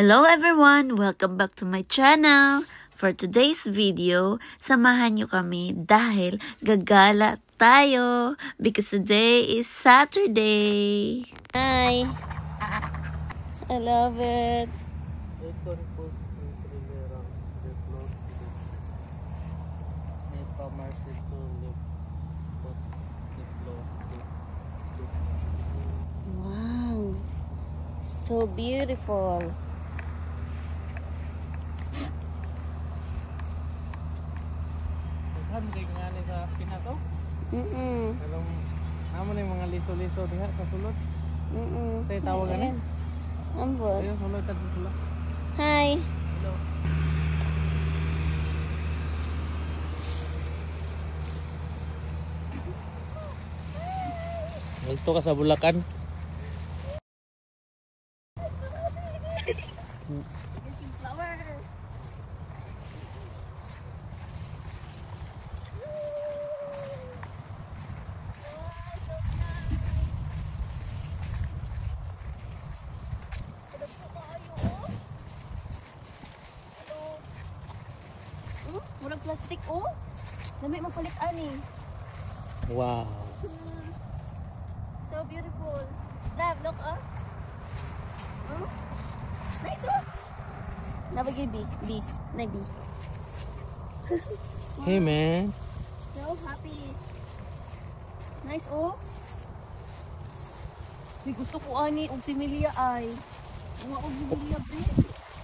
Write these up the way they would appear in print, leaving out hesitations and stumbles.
Hello everyone! Welcome back to my channel! For today's video, samahan nyo kami dahil gagala tayo because today is Saturday! Hi! I love it! Wow! So beautiful! Kay nga ni sa pinato. Alam namo ni mga liso-liso diha sa sulod. Tay tawagan ni. Ambot. Ayun sulod ta sila. Hi. Hello. Gusto ka sa Bulacan? Murag plastic oh. Dami mapalit ani. Wow. So beautiful. Love, look oh. Nice oh. Nabagay B. Na B. Hey man. So happy. Nice oh. Di gusto ko ani og similia ay. Mga og similia bre.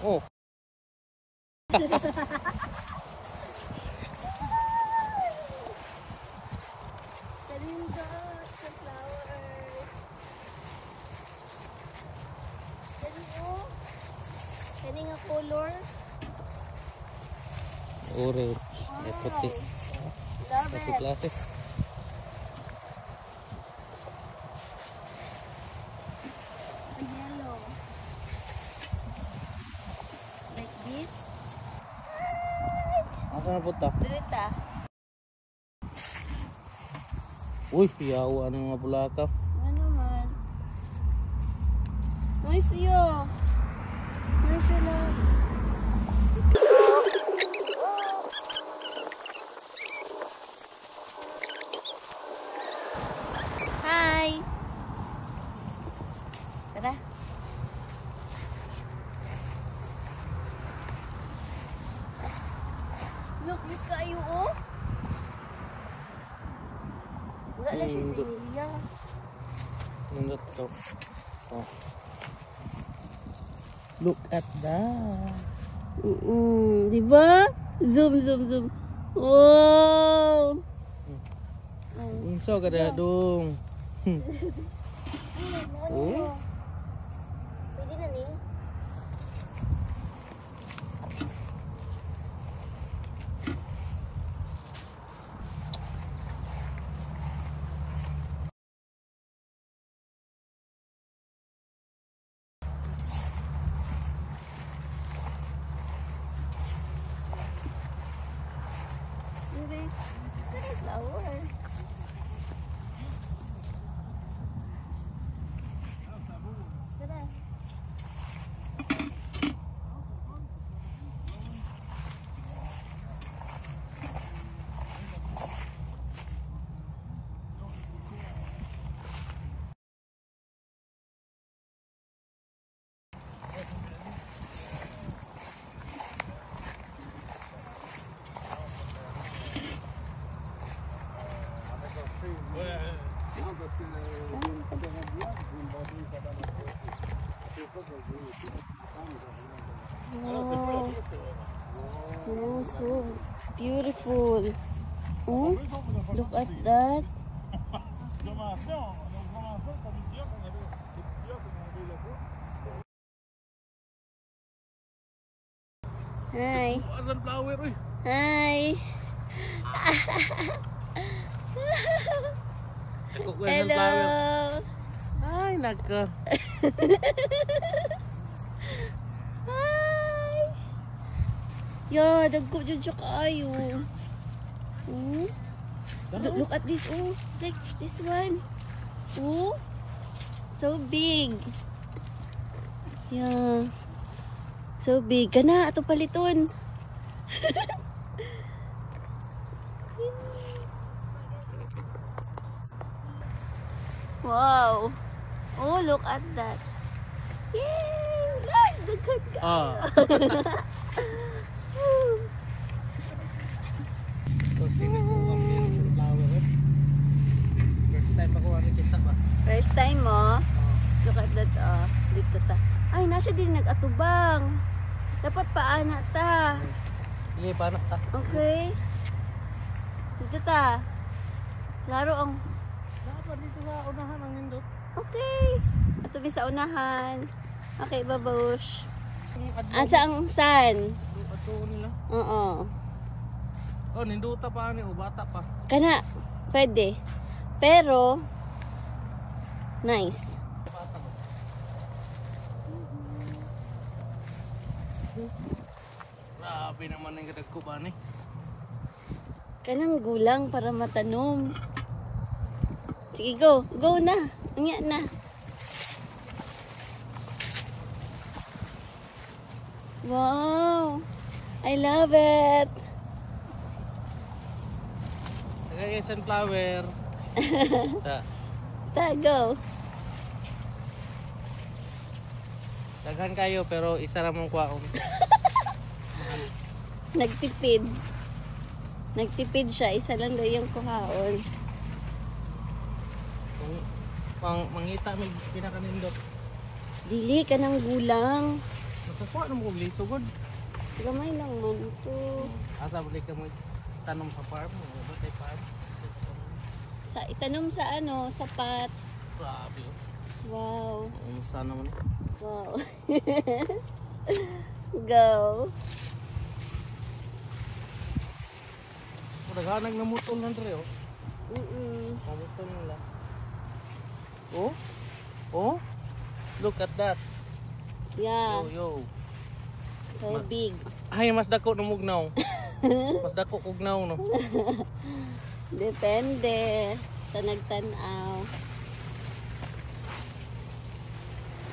Oh. Kani nga color Orange. Ay puti. love Puti it. klase. Yellow like this. Asa na puta? Dirita. Uy, yawa ng mga bulaka. Ano man. Nice yo. Nice yun lang. Hi. Tara. Look, kayo oh. Wala na siya sa area. Nindot to. Oh. Look at that. Diba? Zoom. Wow. Unsa ka da dong? Oh. Pwede na ni. Flower. Tara. Wow. Oh, so beautiful. Oh, look at that. Hi. Asan flower oy? Hi. Hello. Ay naka. Hi. Yeah, dagko jud siya kaayo. Look at this. Oh, like this one. Oh, so big. Yeah. So big. Kana, ato paliton. Wow. Oh, look at that. Yay! Look, daghan ka. First time ako kita ba? First time mo? Look at that. Dito ta. Ay, nasa din nag-atubang. Dapat paana ta. Sige, paano ta? Okay. Dito ta. Klaro ang... Dapat dito sa unahan ang nindot. Okay. Atubi sa unahan. Okay, babush. Asa ang sun? Ato nila. Oo. Oh, ninduta pa ni o bata pa. Kana, pwede. Pero, nice. Grabe naman ang kadag ko ba ni? Kanang gulang para matanom. Sige, go. Go na. Angya na. Wow. I love it. Tagay sunflower. Ta. Ta, go. Daghan kayo pero isa ra mong kuwaon. Nagtipid. Nagtipid siya. Isa lang daw yung kuhaon. Mangita may pinakanindot. Dili ka ng gulang. Nakakuha na mo kong liso god. Gamay lang man ito. Asa balik ka mo tanong sa farm mo. Ba tayo farm? Sa, itanom sa ano, sapat. Grabe. Wow. Sana naman. Wow. Go. Naghanag na mutol na rin oh. Namutol nila. Oh? Oh? Look at that. Yeah. Yo. So big. Ay, mas dako na mugnaw. Mas dako kugnaw no. Depende sa nagtanaw.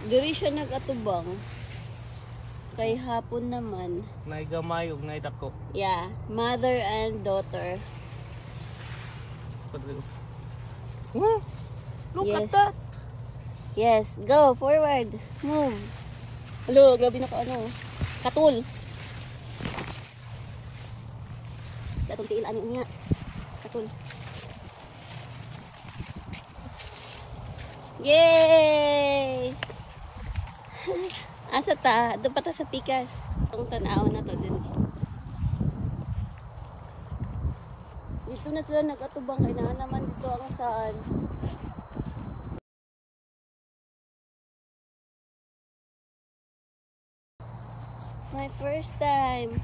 Diri siya nag-atubang. Kay hapon naman. Nay gamay ug nay dako. Yeah, mother and daughter. Look Yes. at that. Yes, go forward. Move. Hello, grabe na ko ano. Katul. Datong tiil ani niya. Katul. Yay! Asa ta? Doon pa ta sa pikas. Itong tanaw na to din. Dito na sila nag-atubang. Kailangan naman dito ang saan. It's my first time.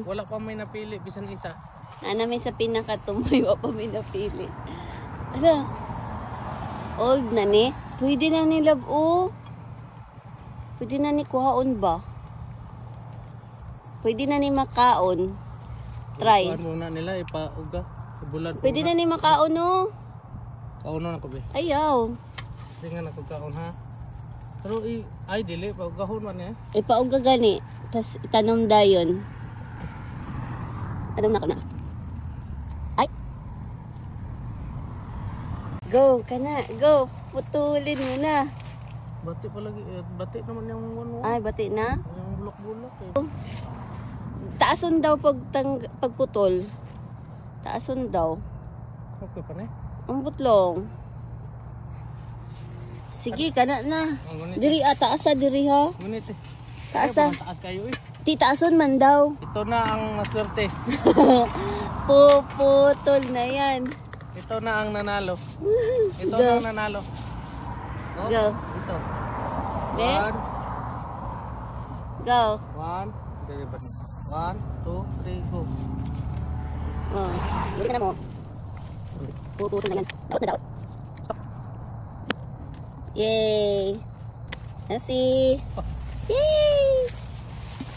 Wala pa may napili bisan isa. May sa pinakatumoy, wa pa may napili. Ala, old na ni. Pwede na ni love, oh. Pwede na ni kuhaon ba? Pwede na ni makaon. Try. Kuhaan muna nila ipauga. Ibulad Pwede na ni makaon, oh. Kaunon ako be. Ayaw. Tingnan ako kaon ha. Pero ay dili paugahon man eh. Ipauga gani. Tas itanom dayon. Tanom na ko na. Ay. Go, kana. Go. Putulin mo na. Bati pa lagi bati naman yung one. Ay, bati na. Yung bulak-bulak eh. Taason daw pagputol. Taason daw. Okay pa na eh. Ang butlong. Sige, kana na. Ang ngunit. Diri taasa diri ha. Ngunit eh. Taasa. Taas kayo eh. Ti taason man daw. Ito na ang maswerte. Puputol na yan. Ito na ang nanalo. Ito Go. na ang nanalo. No? Go. Ito. Be? One. Go. One. Dali ba niya? 1, 2, 3, go. Oh, dili ka na mo. Puputol na yan. Daot na daot. Yay! Nasi! Yay!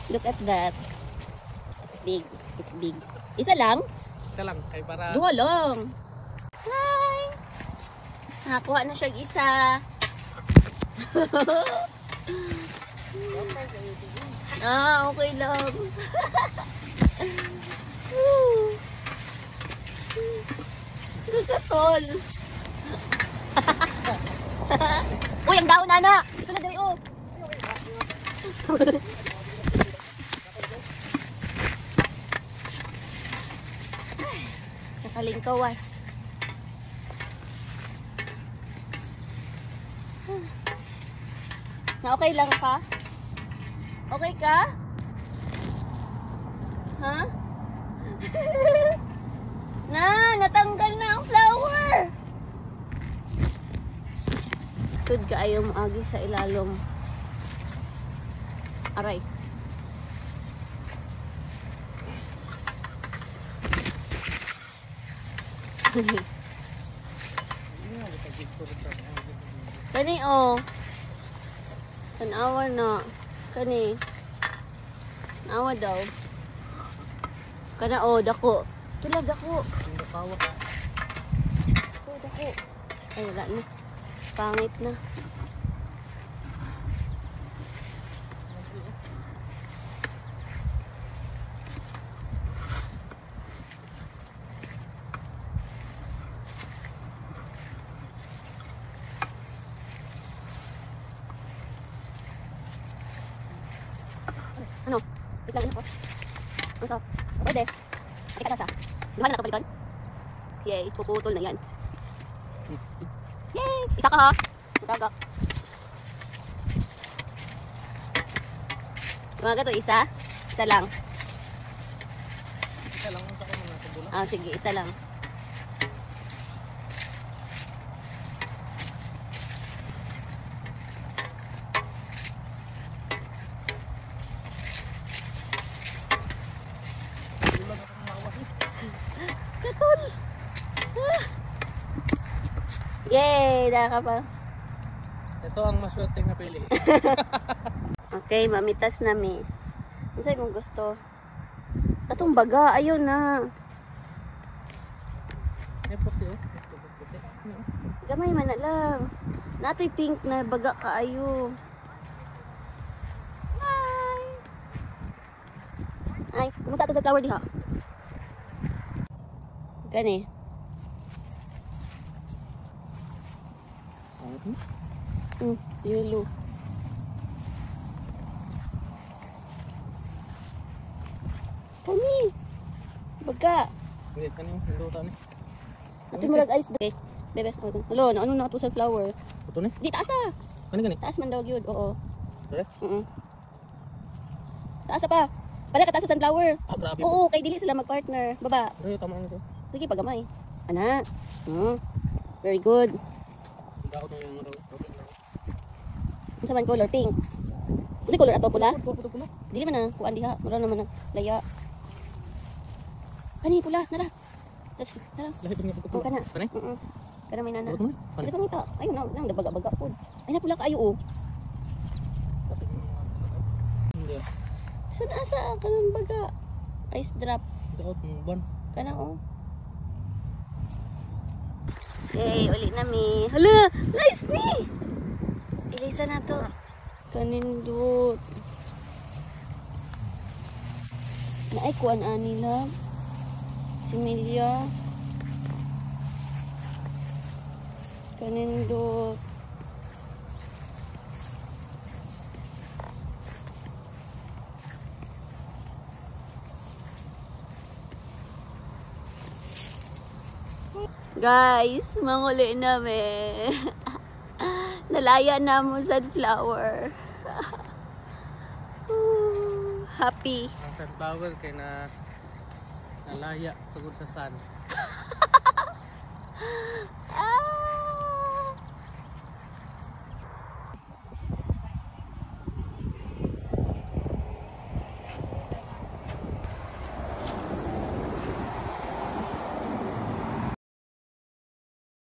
Look at that. It's big. It's big. Isa lang? Isa lang. Kay para... Duha lang. Hi! Nakakuha na siya isa. Okay lang. Kakatol. Uy, ang daon, Nana. Ito na dali, oh. Nakalingkawas. Na okay lang ka? Okay ka? Ha? Natanggal na ang flower. Sud ka ayaw agi sa ilalom. Aray. Kani oh. Tanawa na. Kani. Tanawa daw. Kana oh, dako. Tulag dako. Dako. Dako. Ay wala na. Pangit na. Ano? Wait lang ako. Ano to? Pwede. Ika na siya. Luhan na nakabalikan. Yay, puputol na yan. Yay! Isa ka ha. Matagak. Mga to, isa? Isa lang. Isa lang sa ko na sa bola. Sige, isa lang. Katol! Yay! Daka pa. Ito ang maswerte nga pili. Okay, mamitas na mi. Ano sa'yo kung gusto? Katong baga, ayun na. May puti oh. Puti. Gamay man na lang. Natoy pink na baga kaayo. Hi! Ay, kumusta ito sa flower diha? Gani. Yellow. Kani. Baga. Wait, kani yung luta ni. Ato mo lag ice day. Bebe, hello, ano na to sa flower? Ito ni. Di taas ah. Kani. Taas man daw gyud. Oo. Dire? Taas pa. Para ka taas sa sunflower. Grabe. Oo, kay dili sila mag-partner. Baba. Dire tama nito. Sige, pagamay. Ana. Very good. Daot na yung Unsa man color? Pink. Unsa color ato pula? pula. Dili man na kuan diha. Mura naman na laya. Kani pula, nara. Nara. Lahi pa niya Oh, kana. Kani? Kana may nana. Ito ni. Dili pangita. Ayun na, nang dabaga-baga pud. Ay na pula kaayo oh. Hindi. Saan asa kanang baga? Ice drop. Daot mo ban. Kana oh. Okay, uli na mi. Hala, nice ni. Ilisa na to. Kanindot. Naay kuan anila. Similya. Kanindot. Guys, manguli namin. Nalaya na mo sunflower. Happy. Ang sunflower kay na nalaya tungod sa sun.